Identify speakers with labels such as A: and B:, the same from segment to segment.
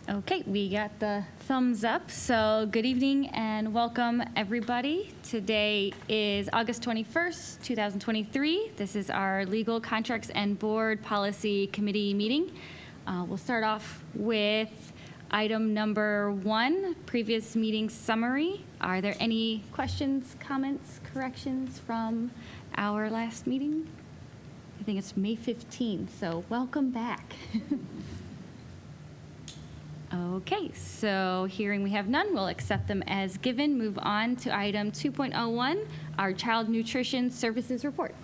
A: Okay, we got the thumbs up. So good evening and welcome everybody. Today is August 21st, 2023. This is our Legal Contracts and Board Policy Committee meeting. We'll start off with item number 1, previous meeting summary. Are there any questions, comments, corrections from our last meeting? I think it's May 15th, so welcome back. Okay, so hearing we have none, we'll accept them as given. Move on to item 2.01, our Child Nutrition Services Report.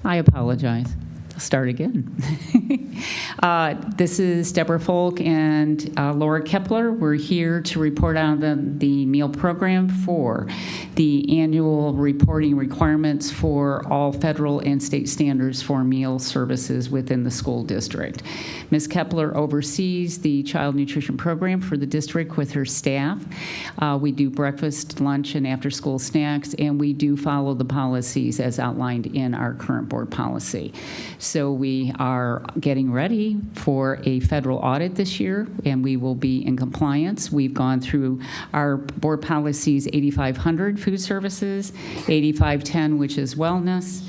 B: I apologize. I'll start again. This is Deborah Folk and Laura Kepler. We're here to report on the meal program for the annual reporting requirements for all federal and state standards for meal services within the school district. Ms. Kepler oversees the child nutrition program for the district with her staff. We do breakfast, lunch, and after-school snacks, and we do follow the policies as outlined in our current board policy. So we are getting ready for a federal audit this year, and we will be in compliance. We've gone through our board policies 8500 food services, 8510 which is wellness,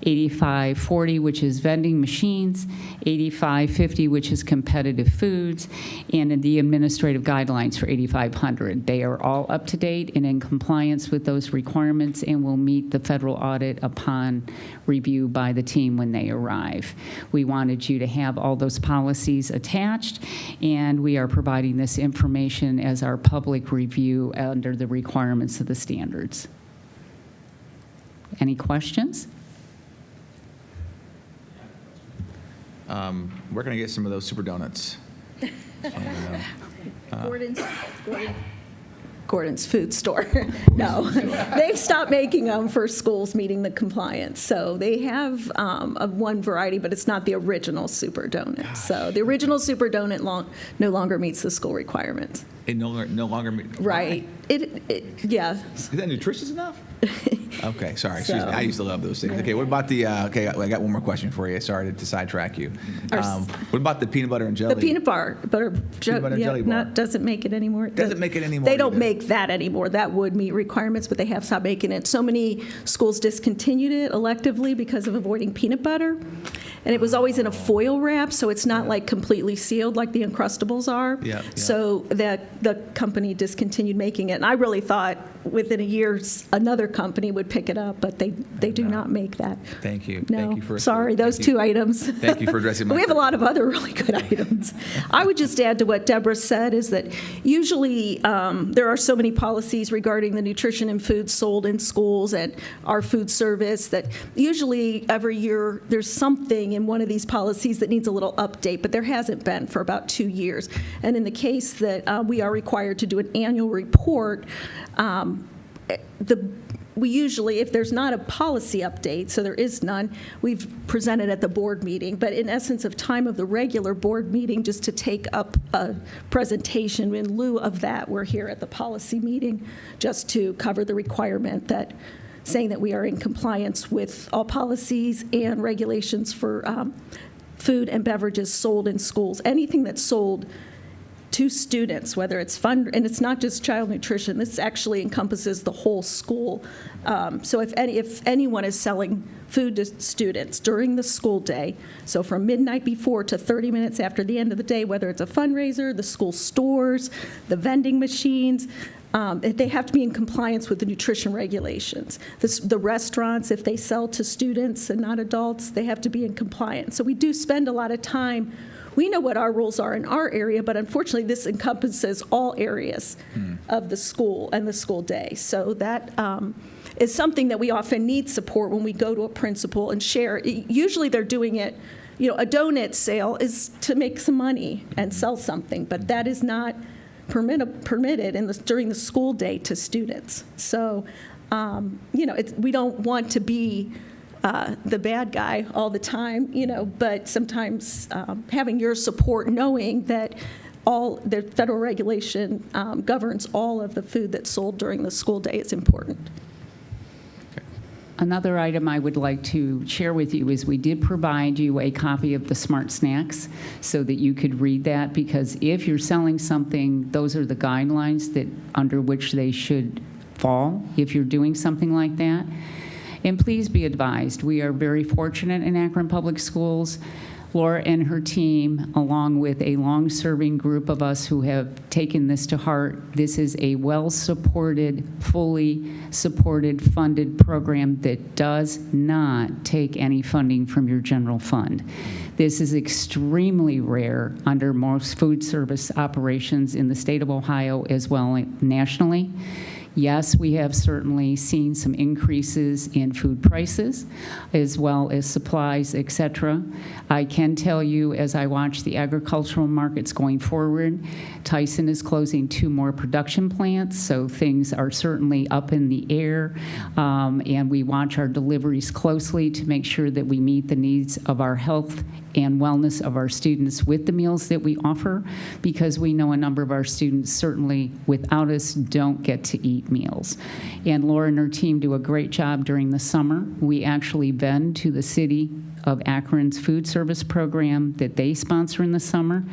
B: 8540 which is vending machines, 8550 which is competitive foods, and the administrative guidelines for 8500. They are all up to date and in compliance with those requirements and will meet the federal audit upon review by the team when they arrive. We wanted you to have all those policies attached, and we are providing this information as our public review under the requirements of the standards. Any questions?
C: Where can I get some of those super donuts?
D: Gordon's food store. No, they've stopped making them for schools meeting the compliance. So they have of one variety, but it's not the original super donut. Gosh. So the original super donut no longer meets the school requirements.
C: It no longer meets.
D: Right. Yeah.
C: Is that nutritious enough? Okay, sorry. Excuse me. I used to love those things. Okay, what about the? Okay, I got one more question for you. Sorry to sidetrack you. What about the peanut butter and jelly?
D: The peanut butter jelly bar doesn't make it anymore.
C: Doesn't make it anymore.
D: They don't make that anymore. That would meet requirements, but they have stopped making it. So many schools discontinued it electively because of avoiding peanut butter, and it was always in a foil wrap, so it's not like completely sealed like the Uncrustables are.
C: Yeah.
D: So that the company discontinued making it, and I really thought within a year another company would pick it up, but they do not make that.
C: Thank you.
D: No,
C: thank you for
D: sorry, those two items.
C: Thank you for addressing my.
D: We have a lot of other really good items. I would just add to what Deborah said is that usually there are so many policies regarding the nutrition and food sold in schools and our food service that usually every year there's something in one of these policies that needs a little update, but there hasn't been for about 2 years. And in the case that we are required to do an annual report, we usually, if there's not a policy update, so there is none, we've presented at the board meeting. But in essence of time of the regular board meeting, just to take up a presentation in lieu of that, we're here at the policy meeting just to cover the requirement that saying that we are in compliance with all policies and regulations for food and beverages sold in schools. Anything that's sold to students, whether it's fun, and it's not just child nutrition, this actually encompasses the whole school. So if anyone is selling food to students during the school day, so from midnight before to 30 minutes after the end of the day, whether it's a fundraiser, the school stores, the vending machines, they have to be in compliance with the nutrition regulations. The restaurants, if they sell to students and not adults, they have to be in compliance. So we do spend a lot of time. We know what our rules are in our area, but unfortunately this encompasses all areas. of the school and the school day. So that is something that we often need support when we go to a principal and share. Usually they're doing it, a donut sale is to make some money and sell something, but that is not permitted during the school day to students. So, we don't want to be the bad guy all the time, but sometimes having your support, knowing that all the federal regulation governs all of the food that's sold during the school day is important.
B: Another item I would like to share with you is we did provide you a copy of the Smart Snacks so that you could read that, because if you're selling something, those are the guidelines that under which they should fall if you're doing something like that. And please be advised, we are very fortunate in Akron Public Schools. Laura and her team, along with a long-serving group of us who have taken this to heart, this is a well-supported, fully supported, funded program that does not take any funding from your general fund. This is extremely rare under most food service operations in the state of Ohio as well nationally. Yes, we have certainly seen some increases in food prices as well as supplies, et cetera. I can tell you, as I watch the agricultural markets going forward, Tyson is closing 2 more production plants, so things are certainly up in the air, and we watch our deliveries closely to make sure that we meet the needs of our health and wellness of our students with the meals that we offer, because we know a number of our students certainly without us don't get to eat meals. And Laura and her team do a great job during the summer. We actually vend to the city of Akron's food service program that they sponsor in the summer,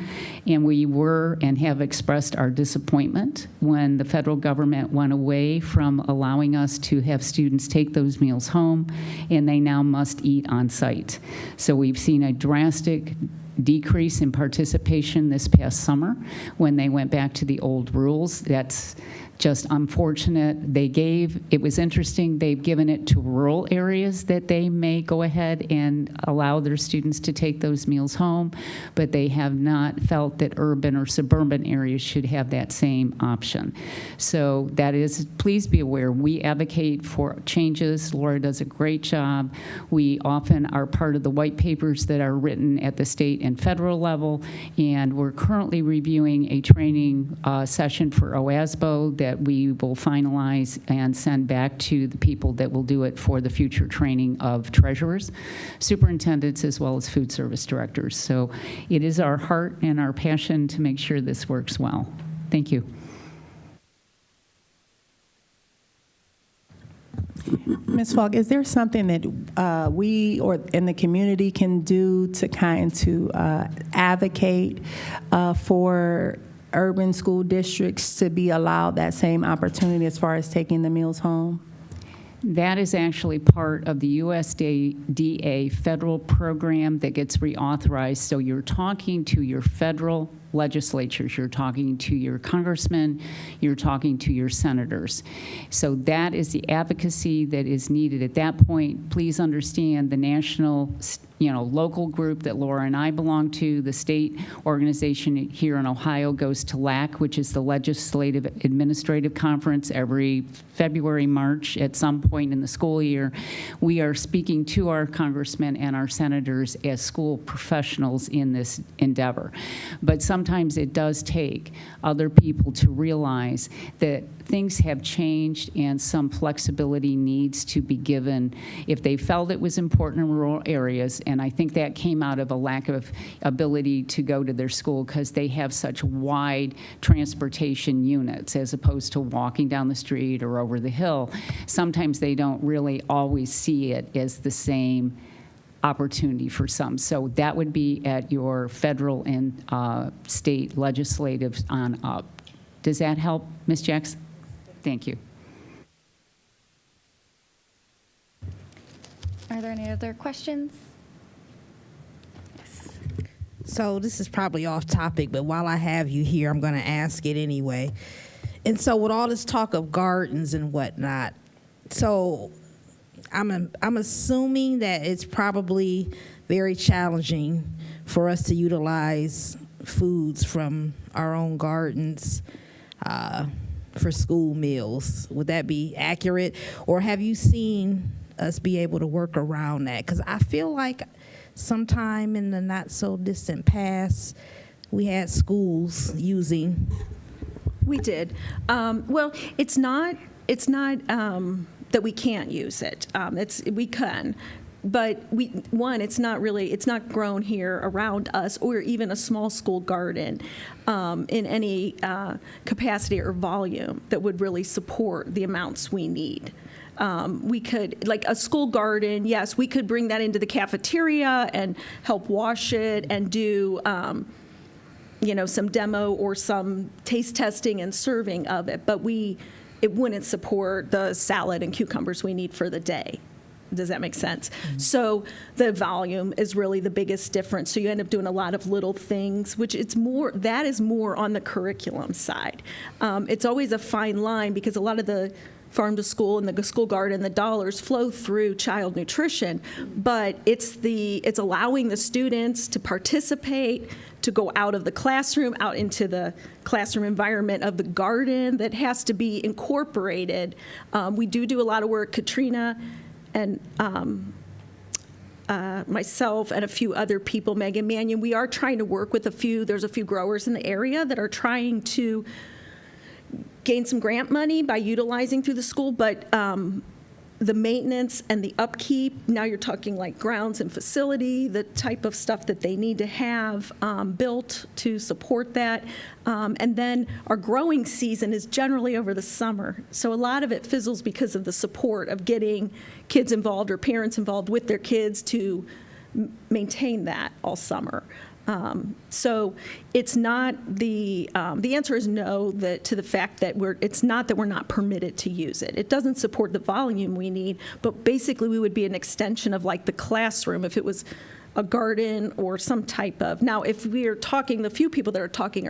B: and we were and have expressed our disappointment when the federal government went away from allowing us to have students take those meals home, and they now must eat on site. So we've seen a drastic decrease in participation this past summer when they went back to the old rules. That's just unfortunate. It was interesting, they've given it to rural areas that they may go ahead and allow their students to take those meals home, but they have not felt that urban or suburban areas should have that same option. So that is, please be aware, we advocate for changes. Laura does a great job. We often are part of the white papers that are written at the state and federal level, and we're currently reviewing a training session for OASBO that we will finalize and send back to the people that will do it for the future training of treasurers, superintendents, as well as food service directors. So it is our heart and our passion to make sure this works well. Thank you.
E: Ms. Falk, is there something that we or in the community can do to advocate for urban school districts to be allowed that same opportunity as far as taking the meals home?
B: That is actually part of the USDA federal program that gets reauthorized. So you're talking to your federal legislatures, you're talking to your congressmen, you're talking to your senators. So that is the advocacy that is needed. At that point, please understand the national, local group that Laura and I belong to, the state organization here in Ohio goes to LAC, which is the Legislative Administrative Conference, every February, March, at some point in the school year. We are speaking to our congressmen and our senators as school professionals in this endeavor. But sometimes it does take other people to realize that things have changed and some flexibility needs to be given if they felt it was important in rural areas. And I think that came out of a lack of ability to go to their school because they have such wide transportation units as opposed to walking down the street or over the hill. Sometimes they don't really always see it as the same opportunity for some. So that would be at your federal and state legislatives on up. Does that help, Ms. Jackson? Thank you.
A: Are there any other questions? Yes.
F: So this is probably off topic, but while I have you here, I'm going to ask it anyway. And so with all this talk of gardens and whatnot, so I'm assuming that it's probably very challenging for us to utilize foods from our own gardens for school meals. Would that be accurate? Or have you seen us be able to work around that? Because I feel like sometime in the not so distant past, we had schools using.
D: We did. Well, it's not that we can't use it. We can. But it's not grown here around us or even a small school garden in any capacity or volume that would really support the amounts we need. We could, like a school garden, yes, we could bring that into the cafeteria and help wash it and do, some demo or some taste testing and serving of it. But it wouldn't support the salad and cucumbers we need for the day. Does that make sense? Mm-hmm. So the volume is really the biggest difference. So you end up doing a lot of little things, which that is more on the curriculum side. It's always a fine line because a lot of the farm to school and the school garden, the dollars flow through child nutrition, but it's allowing the students to participate, to go out of the classroom, out into the classroom environment of the garden that has to be incorporated. We do a lot of work, Katrina and myself and a few other people, Megan Mannion, we are trying to work with there's a few growers in the area that are trying to gain some grant money by utilizing through the school, but the maintenance and the upkeep, now you're talking like grounds and facility, the type of stuff that they need to have built to support that. And then our growing season is generally over the summer. So a lot of it fizzles because of the support of getting kids involved or parents involved with their kids to maintain that all summer. So it's not the answer is no to the fact that it's not that we're not permitted to use it. It doesn't support the volume we need, but basically we would be an extension of like the classroom if it was a garden or some type of. Now, if we are talking, the few people that are talking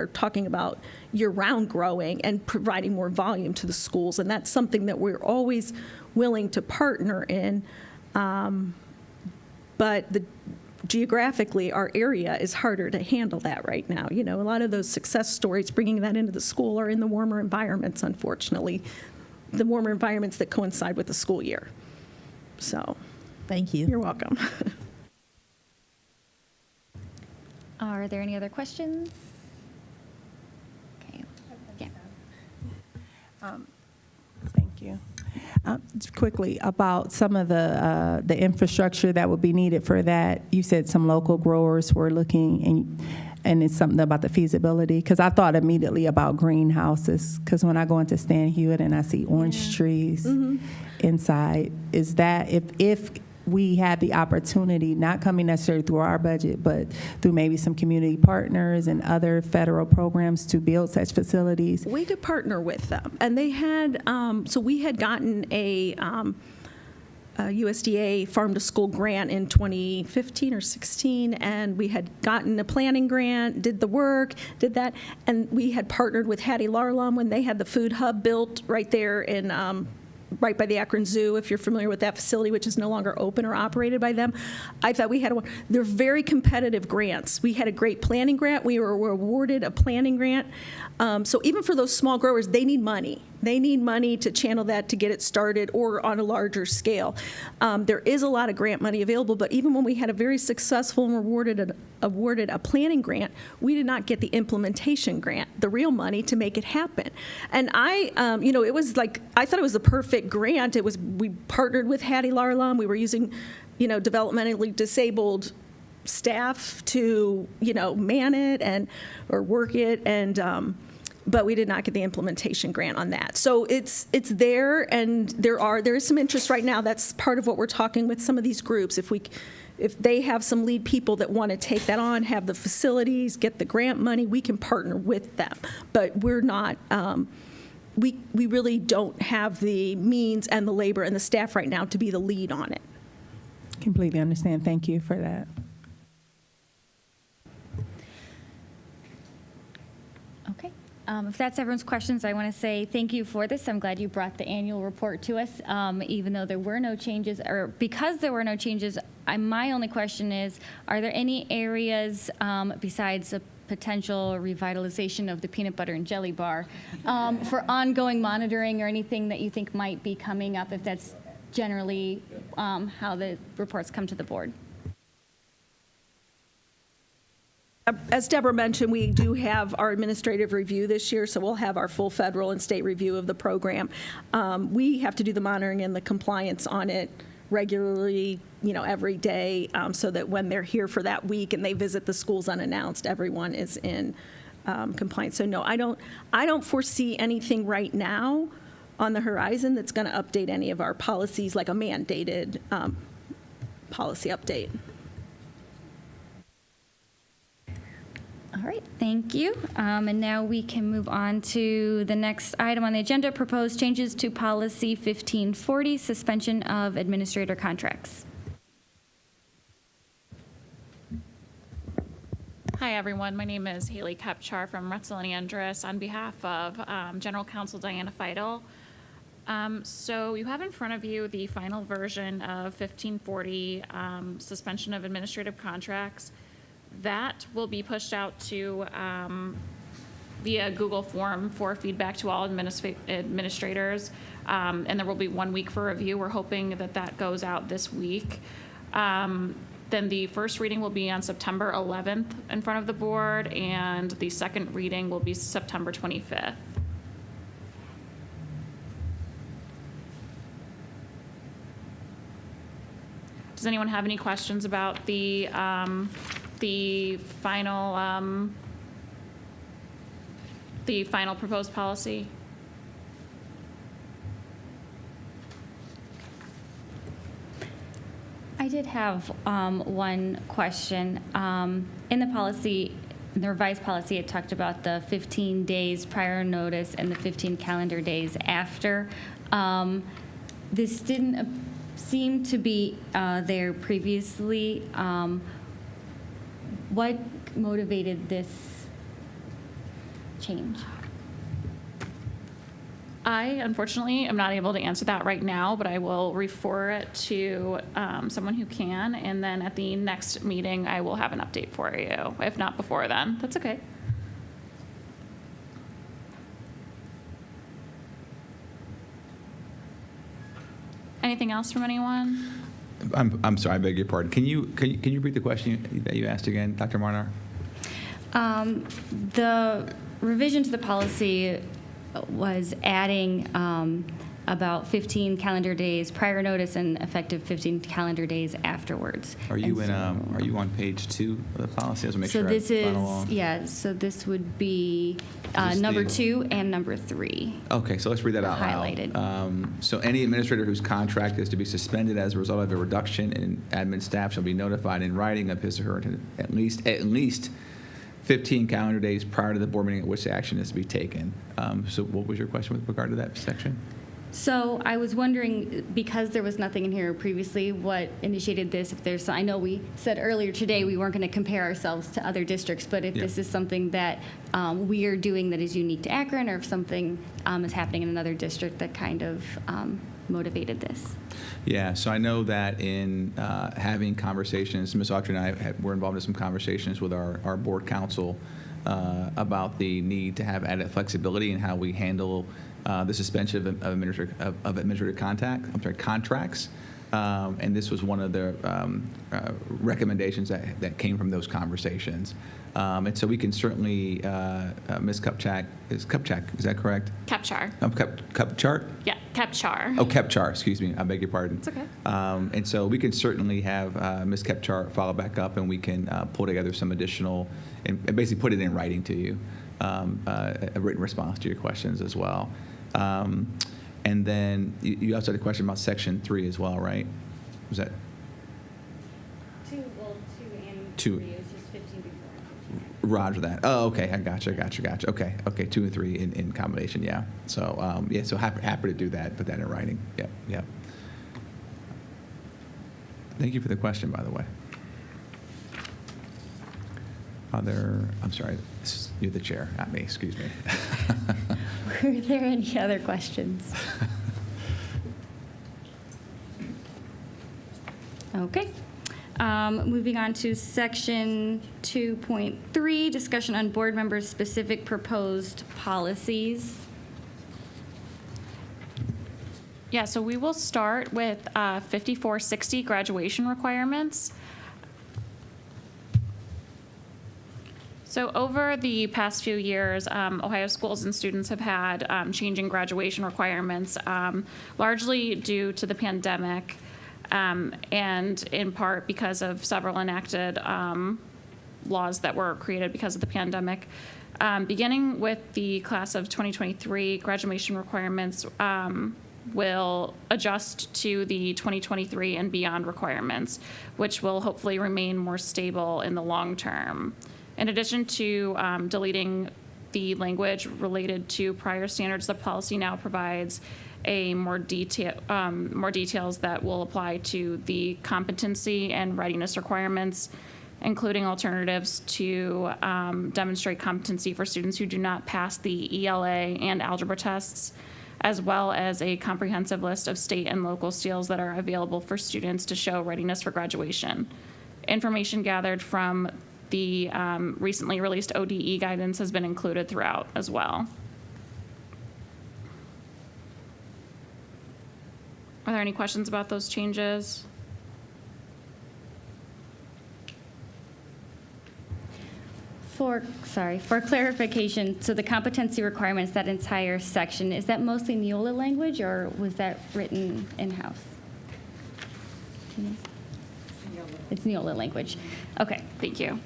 D: about year-round growing and providing more volume to the schools, and that's something that we're always willing to partner in. But geographically, our area is harder to handle that right now. A lot of those success stories, bringing that into the school, are in the warmer environments, unfortunately, the warmer environments that coincide with the school year. So,
F: thank you.
D: You're welcome.
A: Are there any other questions? Okay. Yeah.
E: Thank you. Just quickly about some of the infrastructure that would be needed for that. You said some local growers were looking, and it's something about the feasibility. Because I thought immediately about greenhouses. Because when I go into Stan Hewitt and I see orange trees inside, is that if we had the opportunity, not coming necessarily through our budget, but through maybe some community partners and other federal programs to build such facilities?
D: We could partner with them. And they had, so we had gotten a USDA Farm to School grant in 2015 or 16, and we had gotten a planning grant, did the work, did that, and we had partnered with Hattie Larlam when they had the food hub built right there in right by the Akron Zoo, if you're familiar with that facility, which is no longer open or operated by them. I thought we had one. They're very competitive grants. We had a great planning grant. We were awarded a planning grant. So even for those small growers, they need money. They need money to channel that to get it started or on a larger scale. There is a lot of grant money available, but even when we had a very successful and awarded a planning grant, we did not get the implementation grant, the real money to make it happen. And it was like, I thought it was the perfect grant. We partnered with Hattie Larlam. We were using, developmentally disabled staff to, man it or work it, but we did not get the implementation grant on that. So it's there, and there is some interest right now. That's part of what we're talking with some of these groups. If they have some lead people that want to take that on, have the facilities, get the grant money, we can partner with them. But we're not. We really don't have the means and the labor and the staff right now to be the lead on it.
E: Completely understand. Thank you for that.
A: Okay. If that's everyone's questions, I want to say thank you for this. I'm glad you brought the annual report to us, even though there were no changes, or because there were no changes. My only question is, are there any areas besides potential revitalization of the peanut butter and jelly bar, for ongoing monitoring or anything that you think might be coming up, if that's generally how the reports come to the board.
D: As Deborah mentioned, we do have our administrative review this year, so we'll have our full federal and state review of the program. We have to do the monitoring and the compliance on it regularly, every day, so that when they're here for that week and they visit the schools unannounced, everyone is in compliance. So no, I don't foresee anything right now on the horizon that's going to update any of our policies, like a mandated policy update.
A: All right, thank you. And now we can move on to the next item on the agenda, proposed changes to policy 1540, suspension of administrator contracts.
G: Hi, everyone. My name is Haley Kepchar from Retzel and Andrus on behalf of General Counsel Diana Feidel. So you have in front of you the final version of 1540, suspension of administrative contracts. That will be pushed out to via Google form for feedback to all administrators, and there will be 1 week for review. We're hoping that that goes out this week. Then the first reading will be on September 11th in front of the board, and the second reading will be September 25th. Does anyone have any questions about the final proposed policy?
A: I did have one question. In the policy, in the revised policy, it talked about the 15 days prior notice and the 15 calendar days after. This didn't seem to be there previously. What motivated this change?
G: I, unfortunately, am not able to answer that right now, but I will refer it to someone who can, and then at the next meeting, I will have an update for you. If not before then, that's okay. Anything else from anyone?
C: I'm sorry, I beg your pardon. Can you repeat the question that you asked again, Dr. Marnar?
A: The revision to the policy was adding about 15 calendar days prior notice and effective 15 calendar days afterwards.
C: Are you are you on page 2 of the policy? I just want to make
A: So
C: sure
A: this
C: I follow along.
A: is, yeah, so this would be
C: Just
A: number
C: the-
A: 2 and number 3.
C: Okay, so let's read that out loud.
A: Highlighted.
C: So any administrator whose contract is to be suspended as a result of a reduction in admin staff shall be notified in writing of his or her at least 15 calendar days prior to the board meeting at which the action is to be taken. So what was your question with regard to that section?
A: So I was wondering, because there was nothing in here previously, what initiated this? If there's, I know we said earlier today we weren't going to compare ourselves to other districts, but if
C: Yeah.
A: this is something that we are doing that is unique to Akron, or if something is happening in another district that kind of motivated this.
C: Yeah, so I know that in having conversations, Ms. Autry and I were involved in some conversations with our board council about the need to have added flexibility in how we handle the suspension of administrative contracts. And this was one of the recommendations that came from those conversations. And so we can certainly, Ms. Kupchak, is that correct?
G: Kepchar.
C: Kupchar?
G: Yeah, Kepchar.
C: Oh, Kepchar, excuse me. I beg your pardon.
G: It's okay.
C: And so we can certainly have Ms. Kepchar follow back up, and we can pull together some additional, and basically put it in writing to you, a written response to your questions as well. And then you also had a question about Section 3 as well, right? Was that?
A: 2 and
C: 2.
A: 3 is just 15 before.
C: Roger that. Oh, okay. I gotcha. Okay. 2 and 3 in combination. Yeah. So so happy to do that. Put that in writing. Yep. Thank you for the question, by the way. I'm sorry. You're the chair, not me. Excuse me.
A: Were there any other questions? Okay. Moving on to section 2.3, discussion on board members' specific proposed policies.
G: Yeah, so we will start with 5460 graduation requirements. So over the past few years, Ohio schools and students have had changing graduation requirements, largely due to the pandemic, and in part because of several enacted laws that were created because of the pandemic. Beginning with the class of 2023, graduation requirements will adjust to the 2023 and beyond requirements, which will hopefully remain more stable in the long term. In addition to deleting the language related to prior standards, the policy now provides a more details that will apply to the competency and readiness requirements, including alternatives to demonstrate competency for students who do not pass the ELA and algebra tests, as well as a comprehensive list of state and local skills that are available for students to show readiness for graduation. Information gathered from the recently released ODE guidance has been included throughout as well. Are there any questions about those changes?
A: For clarification, so the competency requirements, that entire section, is that mostly Neola language, or was that written in-house? It's Neola language. Okay,
G: Thank you.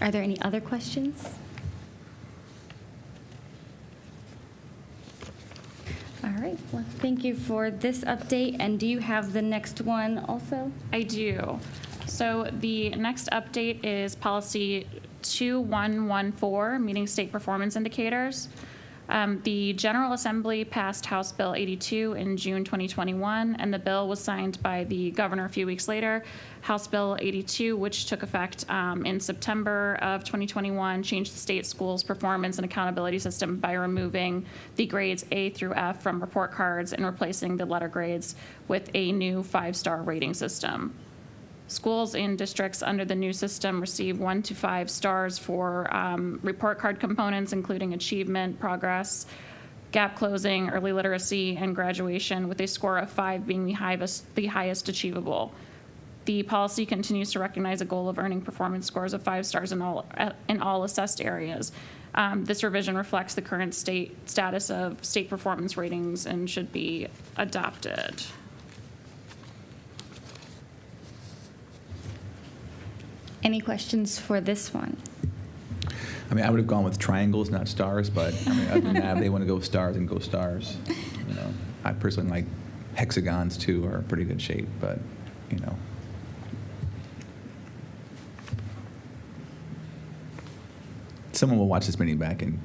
A: are there any other questions? All right, well, thank you for this update, and do you have the next one also?
G: I do. So the next update is policy 2114, meeting state performance indicators. The General Assembly passed House Bill 82 in June 2021, and the bill was signed by the governor a few weeks later. House Bill 82, which took effect in September of 2021, changed the state schools' performance and accountability system by removing the grades A through F from report cards and replacing the letter grades with a new 5-star rating system. Schools in districts under the new system receive 1 to 5 stars for report card components, including achievement, progress, gap closing, early literacy, and graduation, with a score of 5 being the highest achievable. The policy continues to recognize a goal of earning performance scores of 5 stars in all assessed areas. This revision reflects the current status of state performance ratings and should be adopted.
A: Any questions for this one?
C: I mean, I would have gone with triangles, not stars, but I mean, other than that, if they want to go with stars, and go stars. You know, I personally like hexagons too, are in pretty good shape, but you know. Someone will watch this meeting back in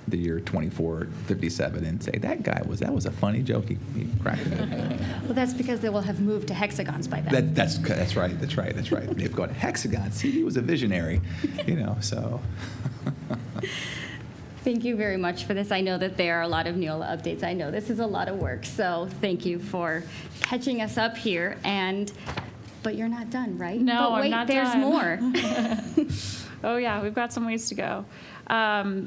C: the year 2457 and say, that was a funny joke. He cracked it.
A: Well, that's because they will have moved to hexagons by then.
C: That's right. They've gone hexagons. See, he was a visionary, you know, so.
A: Thank you very much for this. I know that there are a lot of Neola updates. I know this is a lot of work, so thank you for catching us up here. But you're not done, right?
G: No,
A: but wait,
G: I'm not
A: there's
G: done.
A: more.
G: Oh yeah, we've got some ways to go.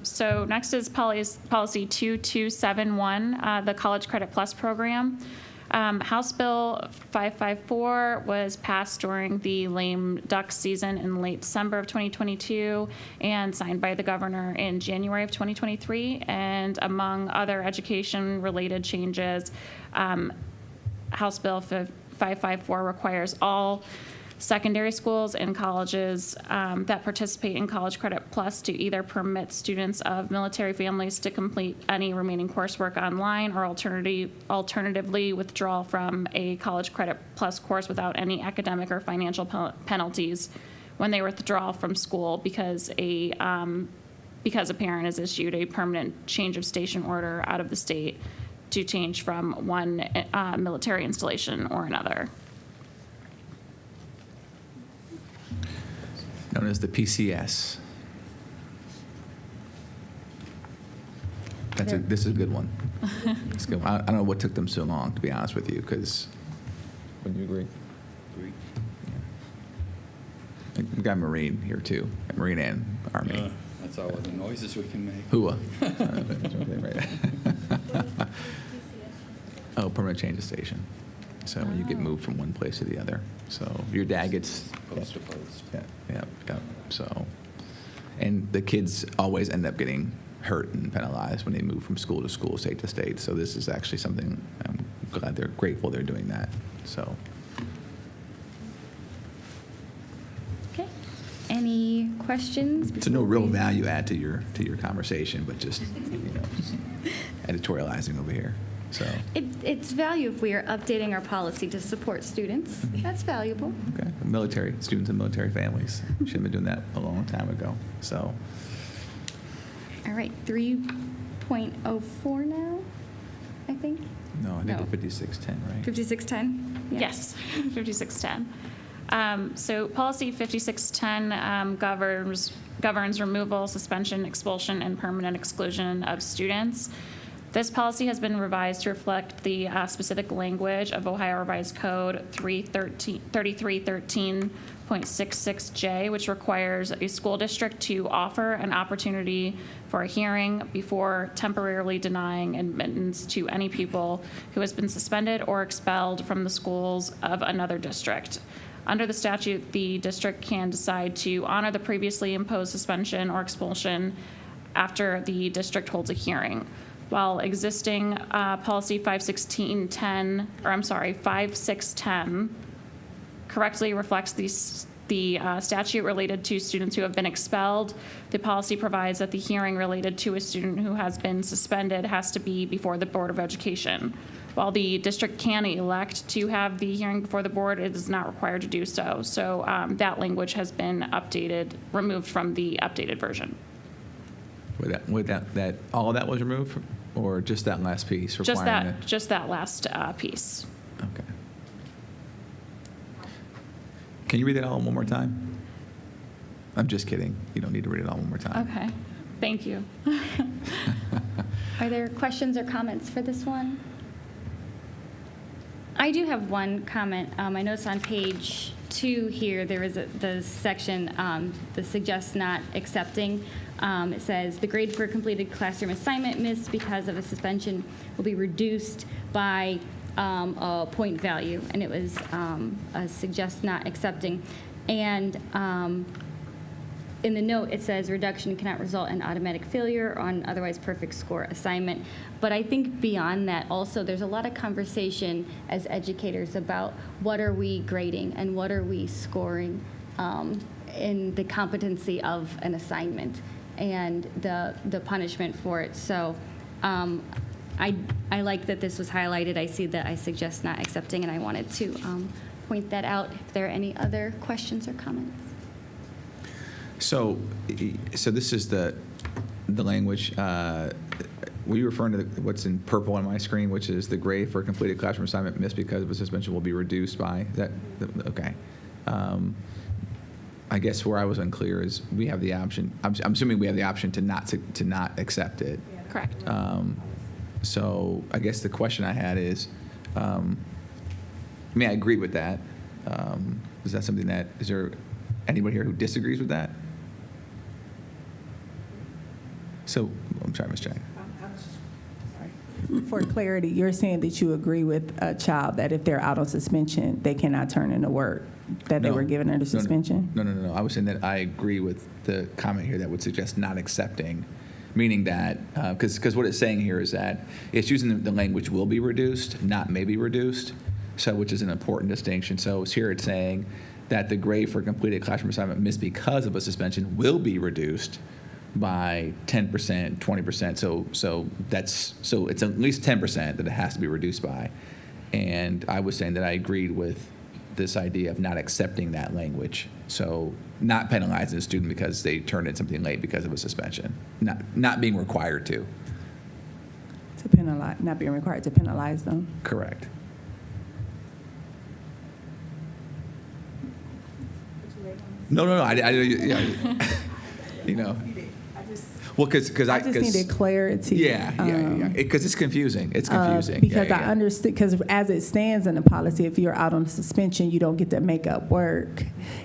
G: So next is policy 2271, the College Credit Plus program. House Bill 554 was passed during the lame duck season in late December of 2022 and signed by the governor in January of 2023. And among other education-related changes, House Bill 554 requires all secondary schools and colleges that participate in College Credit Plus to either permit students of military families to complete any remaining coursework online, or alternatively withdraw from a College Credit Plus course without any academic or financial penalties when they withdraw from school because a parent has issued a permanent change of station order out of the state to change from one military installation or another.
C: Known as the PCS. This is a good one. It's good. I don't know what took them so long, to be honest with you, because, would you agree? Yeah. We got Marine here too, Marine and Army.
H: That's all the noises we can make.
C: Hua. Oh, permanent change of station. So when you get moved from one place to the other. So your dad gets
H: Post to post.
C: Yeah. So, and the kids always end up getting hurt and penalized when they move from school to school, state to state. So this is actually something I'm glad they're grateful they're doing that. So.
A: Okay. Any questions?
C: So no
A: before
C: real
A: we-
C: value add to your conversation, but just just editorializing over here. So
A: It's value if we are updating our policy to support students. That's valuable.
C: okay, military students and military families should have been doing that a long time ago. So
A: All right, 3.04 now, I think.
C: no, I think
A: No.
C: 5610, right?
A: 5610? Yeah.
G: Yes, 5610. So policy 5610 governs removal, suspension, expulsion, and permanent exclusion of students. This policy has been revised to reflect the specific language of Ohio Revised Code 3313.66J, which requires a school district to offer an opportunity for a hearing before temporarily denying admittance to any pupil who has been suspended or expelled from the schools of another district. Under the statute, the district can decide to honor the previously imposed suspension or expulsion after the district holds a hearing. While existing policy 5610 correctly reflects the statute related to students who have been expelled, the policy provides that the hearing related to a student who has been suspended has to be before the Board of Education. While the district can elect to have the hearing before the board, it is not required to do so. So that language has been removed from the updated version.
C: Would that all of that was removed, or just that last piece?
G: Just
C: requiring
G: that last piece.
C: Okay. Can you read it all one more time? I'm just kidding. You don't need to read it all one more time.
G: Okay, thank you.
A: Are there questions or comments for this one? I do have one comment. I noticed on page 2 here, there is the section, the suggest not accepting. It says, the grade for a completed classroom assignment missed because of a suspension will be reduced by a point value, and it was a suggest not accepting. And in the note, it says reduction cannot result in automatic failure on otherwise perfect score assignment. But I think beyond that also, there's a lot of conversation as educators about what are we grading and what are we scoring in the competency of an assignment and the punishment for it. So I like that this was highlighted. I see that I suggest not accepting, and I wanted to point that out. If there are any other questions or comments.
C: So this is the language. Were you referring to what's in purple on my screen, which is the grade for a completed classroom assignment missed because of a suspension will be reduced by? Is that okay? I guess where I was unclear is we have the option. I'm assuming we have the option to not accept it.
G: Correct.
C: So I guess the question I had is, I mean, I agree with that. Is that something is there anybody here who disagrees with that? So, I'm sorry, Ms. Chang.
E: For clarity, you're saying that you agree with a child that if they're out on suspension, they cannot turn into work that they
C: No.
E: were given under suspension?
C: No. I was saying that I agree with the comment here that would suggest not accepting, meaning that, because what it's saying here is that it's using the language will be reduced, not may be reduced, so which is an important distinction. So here it's saying that the grade for completed classroom assignment missed because of a suspension will be reduced by 10%, 20%. So it's at least 10% that it has to be reduced by. And I was saying that I agreed with this idea of not accepting that language. So not penalizing a student because they turned in something late because of a suspension. Not being required to.
E: To penalize, not being required to penalize them?
C: Correct. No. Yeah. You know. Well, because
E: I just needed clarity.
C: Yeah. Because it's confusing. It's confusing.
E: Because
C: Yeah.
E: I understood, because as it stands in the policy, if you're out on suspension, you don't get to make up work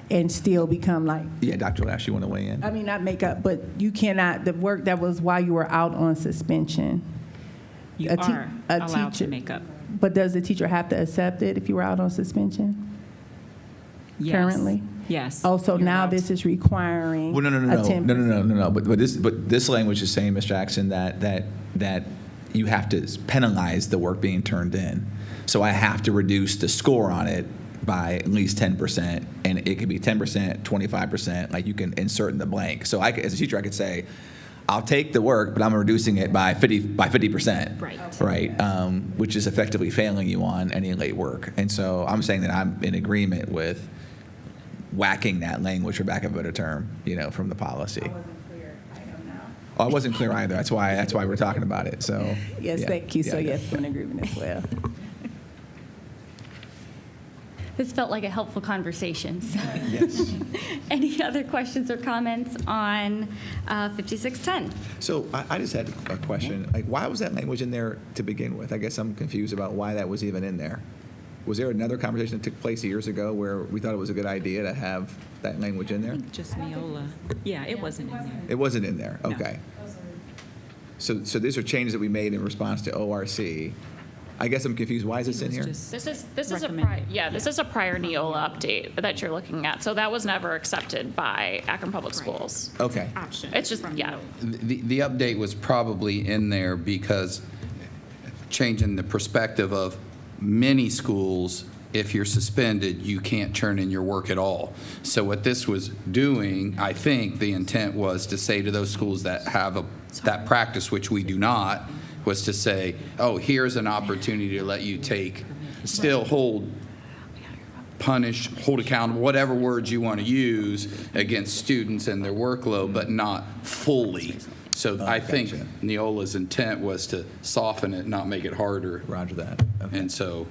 E: and still become like,
C: Yeah, Dr. Lash, you want to weigh in?
E: I mean, not make up, but you cannot, the work that was while you were out on suspension.
B: You
E: A te-
B: are
E: a
B: allowed to
E: teacher-
B: make up.
E: But does the teacher have to accept it if you were out on suspension?
B: Yes.
E: Currently?
B: Yes.
E: Oh, so
B: You're
E: now
B: allowed
E: this is requiring
C: Well,
E: a 10%.
C: no. But this language is saying, Ms. Jackson, that you have to penalize the work being turned in. So I have to reduce the score on it by at least 10%, and it could be 10%, 25%. Like you can insert in the blank. So as a teacher, I could say, I'll take the work, but I'm reducing it by 50%.
B: Right.
C: Right. Which is effectively failing you on any late work. And so I'm saying that I'm in agreement with whacking that language, for lack of a better term, from the policy. Oh, I wasn't clear either. That's why we're talking about it. So
E: Yes,
C: yeah.
E: thank you. So
C: Yeah.
E: yes, I'm in agreement as well.
A: This felt like a helpful conversation. So.
C: Yes.
A: Any other questions or comments on 5610?
C: So I just had a question. Like, why was that language in there to begin with? I guess I'm confused about why that was even in there. Was there another conversation that took place years ago where we thought it was a good idea to have that language in there?
B: Just Neola. Yeah, it wasn't in there.
C: It wasn't in there. Okay. So these are changes that we made in response to ORC. I guess I'm confused. Why is this in here?
G: This is a
B: Recommended.
G: this is a prior Neola update that you're looking at. So that was never accepted by Akron Public Schools.
C: Okay.
B: Option.
G: It's just
B: from
G: yeah.
B: Neola.
H: The update was probably in there because changing the perspective of many schools, if you're suspended, you can't turn in your work at all. So what this was doing, I think the intent was to say to those schools that have that practice, which we do not, was to say, oh, here's an opportunity to let you still hold, punish, hold accountable, whatever words you want to use against students and their workload, but not fully. So I think
C: gotcha.
H: Neola's intent was to soften it, not make it harder.
C: Roger that. Okay.
H: And so,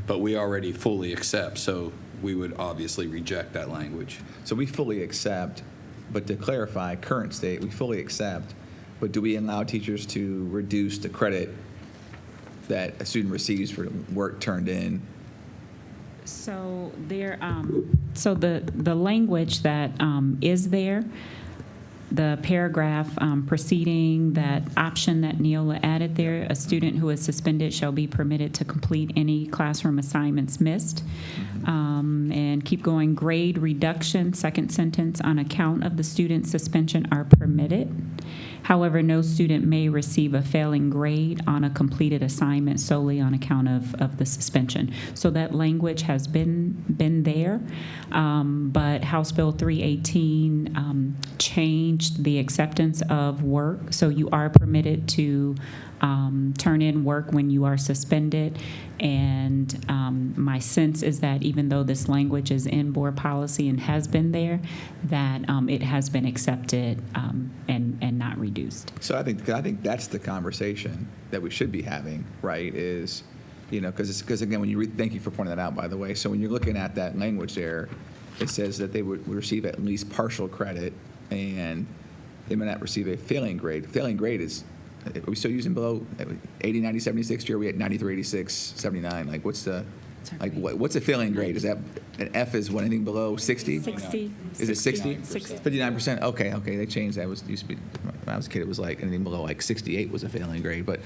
H: but we already fully accept, so we would obviously reject that language.
C: So we fully accept, but to clarify, current state, we fully accept, but do we allow teachers to reduce the credit that a student receives for work turned in?
B: So there, so the language that is there, the paragraph preceding that option that Neola added there, a student who is suspended shall be permitted to complete any classroom assignments missed. And keep going, grade reduction, second sentence, on account of the student's suspension are permitted. However, no student may receive a failing grade on a completed assignment solely on account of the suspension. So that language has been there, but House Bill 318 changed the acceptance of work. So you are permitted to turn in work when you are suspended. And my sense is that even though this language is in board policy and has been there, that it has been accepted and not reduced.
C: So I think that's the conversation that we should be having, right? Is, because again, when you thank you for pointing that out, by the way. So when you're looking at that language there, it says that they would receive at least partial credit, and they may not receive a failing grade. Failing grade is, are we still using below 80, 90, 76 year? We at 93, 86, 79. Like what's the, like what's a failing grade? Is that an F is what, anything below 60?
B: 60.
C: Is it 60?
B: 60.
C: 59%. Okay. They changed that. It used to be, when I was a kid, it was like anything below like 68 was a failing grade. But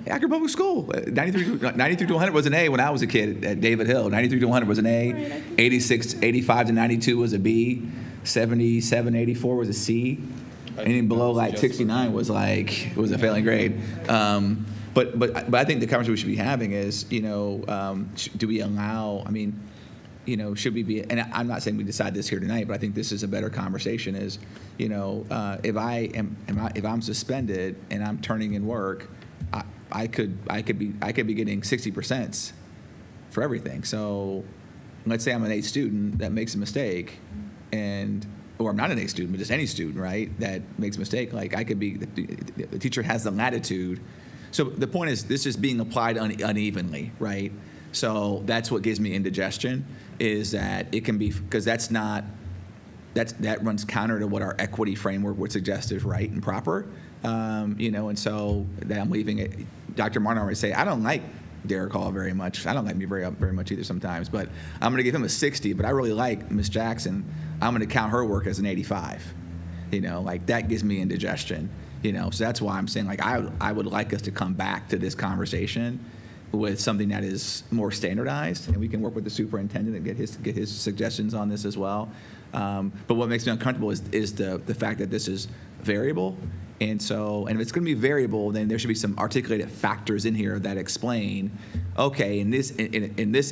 C: Akron Public School, 93 to 100 was an A when I was a kid at David Hill. 93 to 100 was an A. 85 to 92 was a B. 77, 84 was a C. Anything below like 69 was a failing grade. But I think the conversation we should be having is, do we allow? I mean, should we be? And I'm not saying we decide this here tonight, but I think this is a better conversation. Is, if I'm suspended and I'm turning in work, I could be getting 60% for everything. So, let's say I'm an A student that makes a mistake, or I'm not an A student, but just any student, right, that makes a mistake. Like I could be, the teacher has the latitude. So the point is, this is being applied unevenly, right? So that's what gives me indigestion, is that it can be, because that's not that runs counter to what our equity framework would suggest is right and proper. And so that I'm leaving it. Dr. Martin already say, I don't like Derek Hall very much. I don't like me very much either sometimes, but I'm going to give him a 60, but I really like Miss Jackson. I'm going to count her work as an 85. Like that gives me indigestion. So that's why I'm saying, like, I would like us to come back to this conversation with something that is more standardized, and we can work with the superintendent and get his suggestions on this as well. But what makes me uncomfortable is the fact that this is variable. And if it's going to be variable, then there should be some articulated factors in here that explain, okay, in this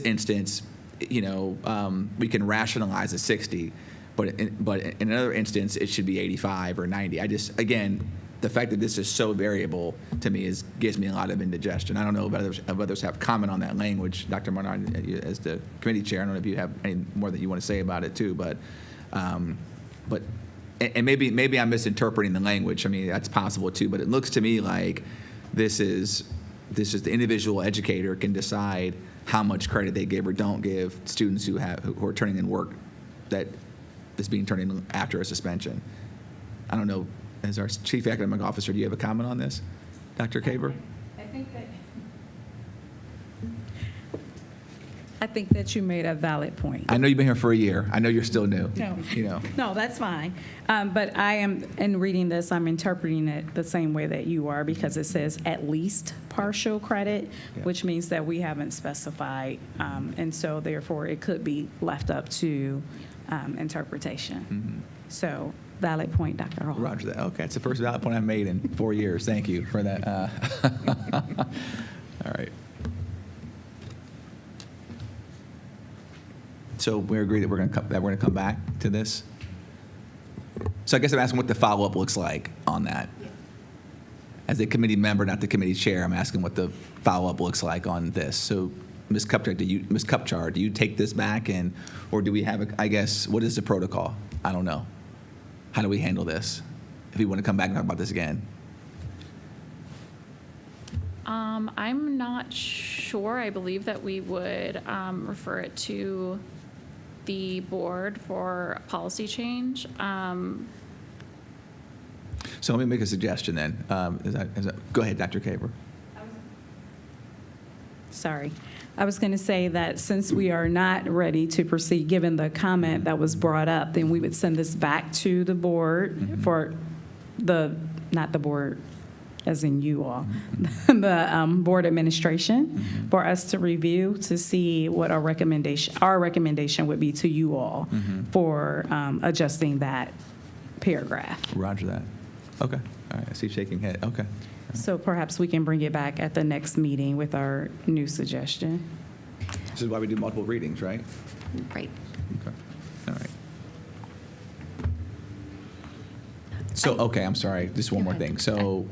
C: instance, we can rationalize a 60, but in another instance, it should be 85 or 90. Again, the fact that this is so variable to me gives me a lot of indigestion. I don't know if others have comment on that language. Dr. Martin, as the committee chair, I don't know if you have any more that you want to say about it too, but maybe I'm misinterpreting the language. I mean, that's possible too, but it looks to me like this is the individual educator can decide how much credit they give or don't give students who are turning in work that is being turned in after a suspension. I don't know, as our chief academic officer, do you have a comment on this, Dr. Kaber?
I: I think that you made a valid point.
C: I know you've been here for a year. I know you're still new.
I: No, that's fine. But I am, in reading this, I'm interpreting it the same way that you are, because it says at least partial credit, which means that we haven't specified, and so therefore it could be left up to interpretation.
C: Mm-hmm.
I: So, valid point, Dr. Hall.
C: Roger that. Okay, it's the first valid point I've made in 4 years. Thank you for that. All right. So we agree that we're going to come back to this. So I guess I'm asking what the follow-up looks like on that. As a committee member, not the committee chair, I'm asking what the follow-up looks like on this. So, Ms. Kupchar, do you take this back, or do we have I guess, what is the protocol? I don't know. How do we handle this if we want to come back and talk about this again?
G: I'm not sure. I believe that we would refer it to the board for policy change.
C: So let me make a suggestion then. Go ahead, Dr. Kaber.
I: Sorry. I was going to say that since we are not ready to proceed, given the comment that was brought up, then we would send this back to the board for not the board as in you all, the board administration for us to review to see what our recommendation would be to you all for adjusting that paragraph.
C: Roger that. Okay. All right. I see shaking head. Okay.
I: So perhaps we can bring it back at the next meeting with our new suggestion.
C: This is why we do multiple readings, right?
A: Right.
C: Okay. All right. So, okay, I'm sorry. Just one more thing. So,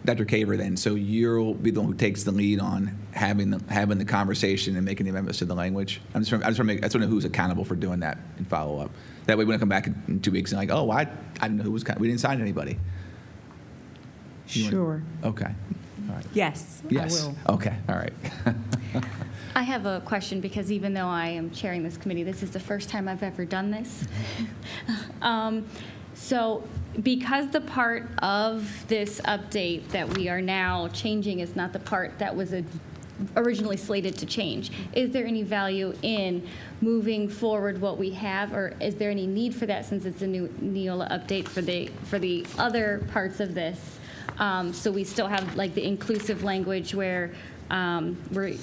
C: Dr. Kaber, then, so you'll be the one who takes the lead on having the conversation and making the amendments to the language. I just want to know who's accountable for doing that and follow up. That way, we don't come back in 2 weeks and like, oh, I didn't know who was. We didn't sign anybody.
I: Sure.
C: Okay. All right.
I: Yes,
C: Yes.
I: I will.
C: Okay. All right.
A: I have a question, because even though I am chairing this committee, this is the first time I've ever done this. So because the part of this update that we are now changing is not the part that was originally slated to change, is there any value in moving forward what we have, or is there any need for that since it's a new Neola update for the other parts of this? So we still have like the inclusive language where we're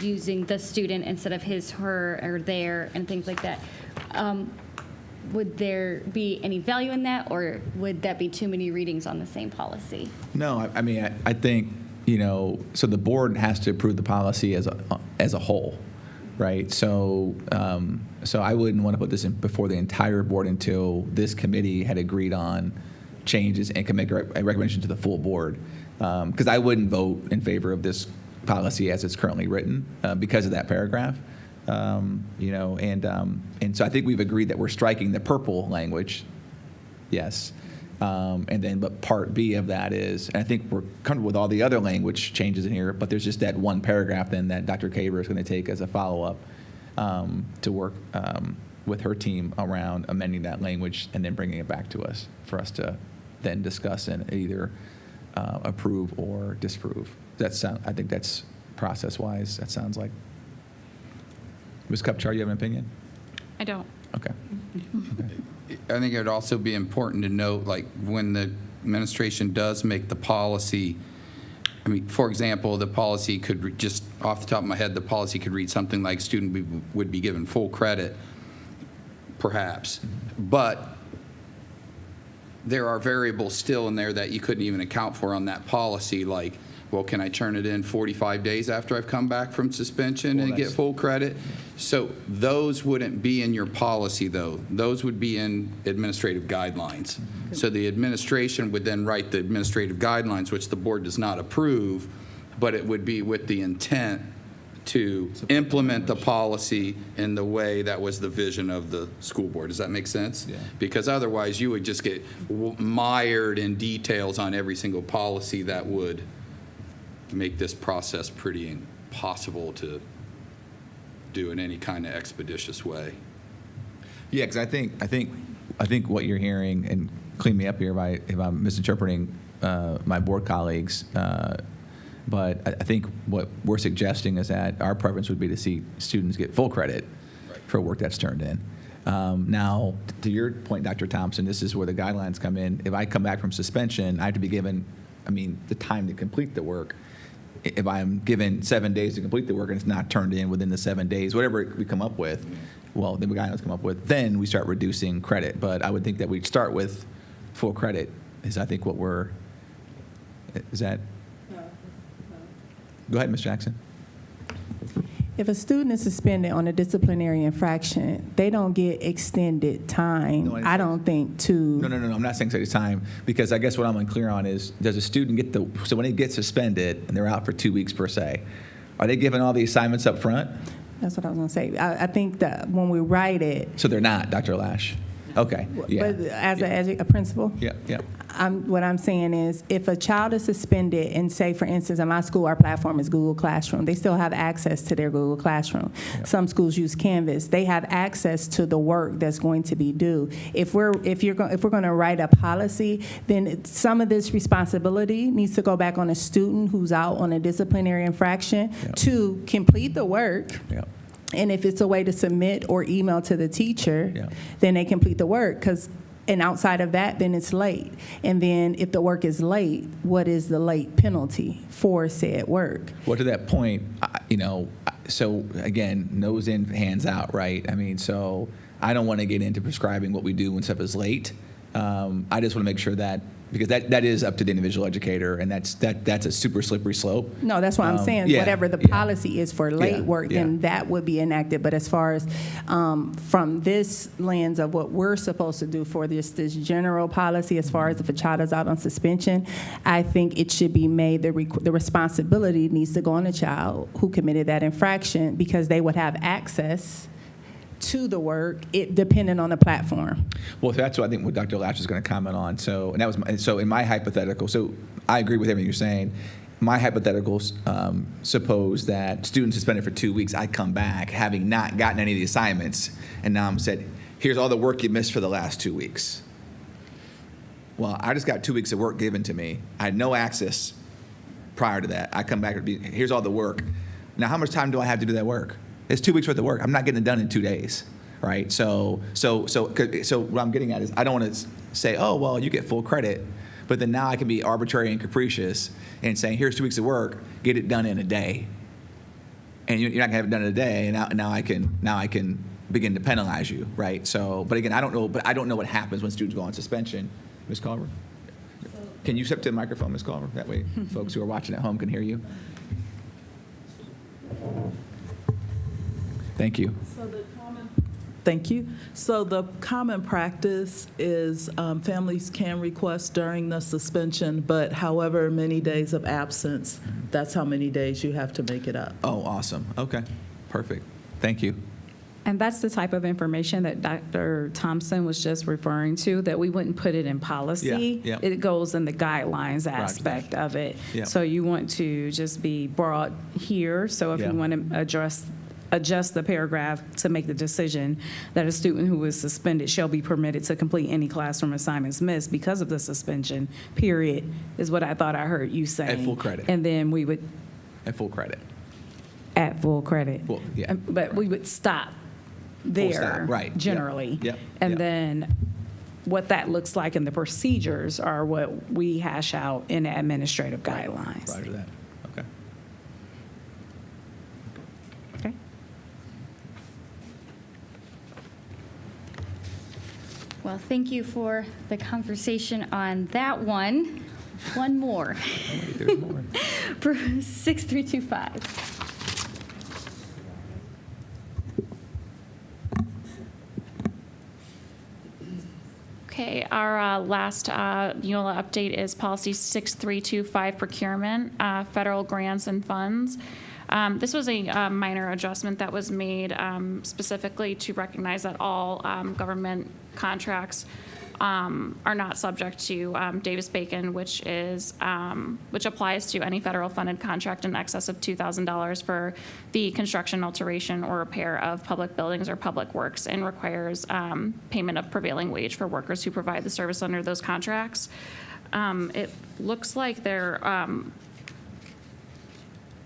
A: using the student instead of his, her, or their, and things like that. Would there be any value in that, or would that be too many readings on the same policy?
C: No, I mean, I think, so the board has to approve the policy as a whole, right? So I wouldn't want to put this in before the entire board until this committee had agreed on changes and can make a recommendation to the full board. Because I wouldn't vote in favor of this policy as it's currently written because of that paragraph. And so I think we've agreed that we're striking the purple language, yes. But part B of that is, and I think we're comfortable with all the other language changes in here, but there's just that one paragraph then that Dr. Kaber is going to take as a follow-up to work with her team around amending that language and then bringing it back to us for us to then discuss and either approve or disapprove. I think that's process-wise, that sounds like. Ms. Kupchar, you have an opinion?
G: I don't.
C: Okay.
H: I think it would also be important to note, like, when the administration does make the policy, I mean, for example, the policy could just, off the top of my head, the policy could read something like student would be given full credit, perhaps. But there are variables still in there that you couldn't even account for on that policy, like, well, can I turn it in 45 days after I've come back from suspension and get full credit? So those wouldn't be in your policy, though. Those would be in administrative guidelines. So the administration would then write the administrative guidelines, which the board does not approve, but it would be with the intent to implement the policy in the way that was the vision of the school board. Does that make sense?
C: Yeah.
H: Because otherwise you would just get mired in details on every single policy that would make this process pretty impossible to do in any kind of expeditious way.
C: Yeah, because I think what you're hearing, and clean me up here if I'm misinterpreting my board colleagues, but I think what we're suggesting is that our preference would be to see students get full credit for work that's turned in. Now, to your point, Dr. Thompson, this is where the guidelines come in. If I come back from suspension, I have to be given, the time to complete the work. If I'm given 7 days to complete the work and it's not turned in within the 7 days, whatever we come up with, well, the guidelines come up with, then we start reducing credit. But I would think that we'd start with full credit is I think is that? Go ahead, Ms. Jackson.
E: If a student is suspended on a disciplinary infraction, they don't get extended time,
C: No,
E: I don't think, to...
C: No, I'm not saying extended time, because I guess what I'm unclear on is, does a student so when they get suspended and they're out for 2 weeks per se, are they given all the assignments up front?
E: That's what I was going to say. I think that when we write it...
C: So they're not, Dr. Lash? Okay, yeah.
E: But as a principal?
C: Yeah.
E: What I'm saying is, if a child is suspended, and say, for instance, in my school, our platform is Google Classroom, they still have access to their Google Classroom.
C: Yeah.
E: Some schools use Canvas. They have access to the work that's going to be due. If we're going to write a policy, then some of this responsibility needs to go back on a student who's out on a disciplinary infraction to complete the work.
C: Yeah.
E: And if it's a way to submit or email to the teacher, then they complete the work. And outside of that, then it's late. And then if the work is late, what is the late penalty for said work?
C: Well, to that point, so again, nose in, hands out, right? So I don't want to get into prescribing what we do when stuff is late. I just want to make sure that, because that is up to the individual educator, and that's a super slippery slope.
E: No, that's what I'm saying. Whatever the policy is for late work, then that would be enacted. But as far as from this lens of what we're supposed to do for this general policy, as far as if a child is out on suspension, I think it should be made, the responsibility needs to go on the child who committed that infraction, because they would have access to the work, depending on the platform.
C: Well, that's what I think what Dr. Lash is going to comment on. So in my hypothetical, so I agree with everything you're saying. My hypotheticals suppose that students suspended for 2 weeks, I come back having not gotten any of the assignments, and now I'm said, here's all the work you missed for the last 2 weeks. Well, I just got 2 weeks of work given to me. I had no access prior to that. I come back, here's all the work. Now, how much time do I have to do that work? It's 2 weeks worth of work. I'm not getting it done in 2 days, right? So what I'm getting at is, I don't want to say, oh, well, you get full credit, but then now I can be arbitrary and capricious and saying, here's 2 weeks of work, get it done in a day, and you're not gonna have it done in a day, and now I can begin to penalize you, right? So, but again, I don't know what happens when students go on suspension. Ms. Culver, can you step to the microphone, Ms. Culver? That way, folks who are watching at home can hear you. Thank you.
J: Thank you. So the common practice is families can request during the suspension, but however many days of absence, that's how many days you have to make it up.
C: Oh, awesome. Okay, perfect. Thank you.
I: And that's the type of information that Dr. Thompson was just referring to, that we wouldn't put it in policy.
C: Yeah.
I: It goes in the guidelines aspect of it.
C: Yeah.
I: So you want to just be broad here. So if you want to address adjust the paragraph to make the decision that a student who is suspended shall be permitted to complete any classroom assignments missed because of the suspension, period, is what I thought I heard you saying.
C: At full credit.
I: And then we would,
C: At full credit.
I: at full credit.
C: Well, yeah.
I: But we would stop there.
C: stop, right, yep,
I: Generally.
C: yep,
I: And
C: yep.
I: then what that looks like in the procedures are what we hash out in the administrative guidelines.
C: Roger that. Okay.
I: Okay.
A: Well, thank you for the conversation on that one. One more.
C: Wait, there's more.
A: For 6325.
G: Okay, our last Neola update is policy 6325 procurement, federal grants and funds. This was a minor adjustment that was made specifically to recognize that all government contracts are not subject to Davis-Bacon, which applies to any federal funded contract in excess of $2,000 for the construction, alteration, or repair of public buildings or public works, and requires payment of prevailing wage for workers who provide the service under those contracts. It looks like there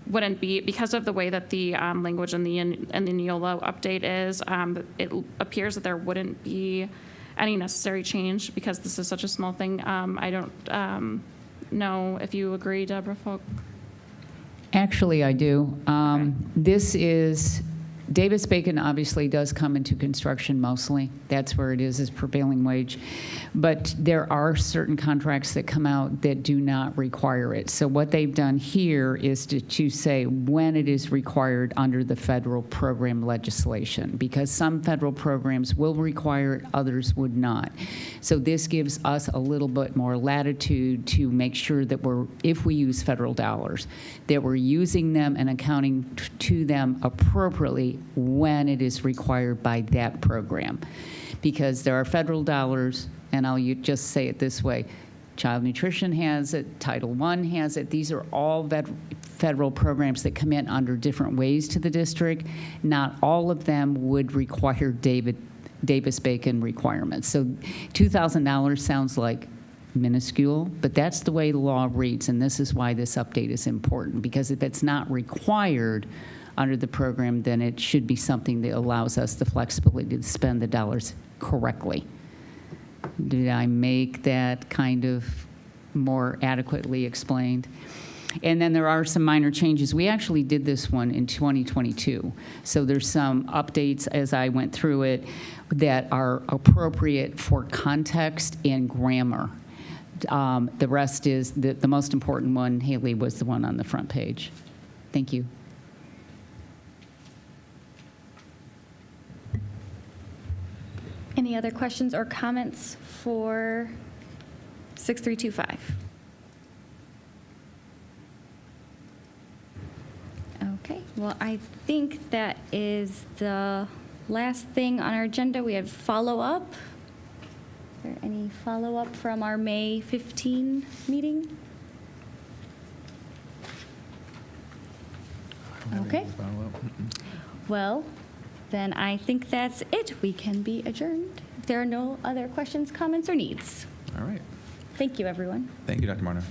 G: wouldn't be, because of the way that the language in the Neola update is, it appears that there wouldn't be any necessary change because this is such a small thing. I don't know if you agree, Deborah Folk.
B: Actually, I do. This is, Davis-Bacon obviously does come into construction mostly. That's where it is prevailing wage. But there are certain contracts that come out that do not require it. So what they've done here is to say when it is required under the federal program legislation, because some federal programs will require it, others would not. So this gives us a little bit more latitude to make sure that if we use federal dollars, that we're using them and accounting to them appropriately when it is required by that program. Because there are federal dollars, and I'll just say it this way, Child Nutrition has it, Title I has it. These are all federal programs that come in under different ways to the district. Not all of them would require Davis-Bacon requirements. So $2,000 sounds like minuscule, but that's the way the law reads, and this is why this update is important, because if it's not required under the program, then it should be something that allows us the flexibility to spend the dollars correctly. Did I make that kind of more adequately explained? And then there are some minor changes. We actually did this one in 2022. So there's some updates as I went through it that are appropriate for context and grammar. The rest is, the most important one, Haley, was the one on the front page. Thank you.
A: Any other questions or comments for 6325? Okay, well, I think that is the last thing on our agenda. We have follow-up. Is there any follow-up from our May 15 meeting? Okay. Well, then I think that's it. We can be adjourned. If there are no other questions, comments, or needs.
C: All right.
A: Thank you, everyone.
C: Thank you, Dr. Marno.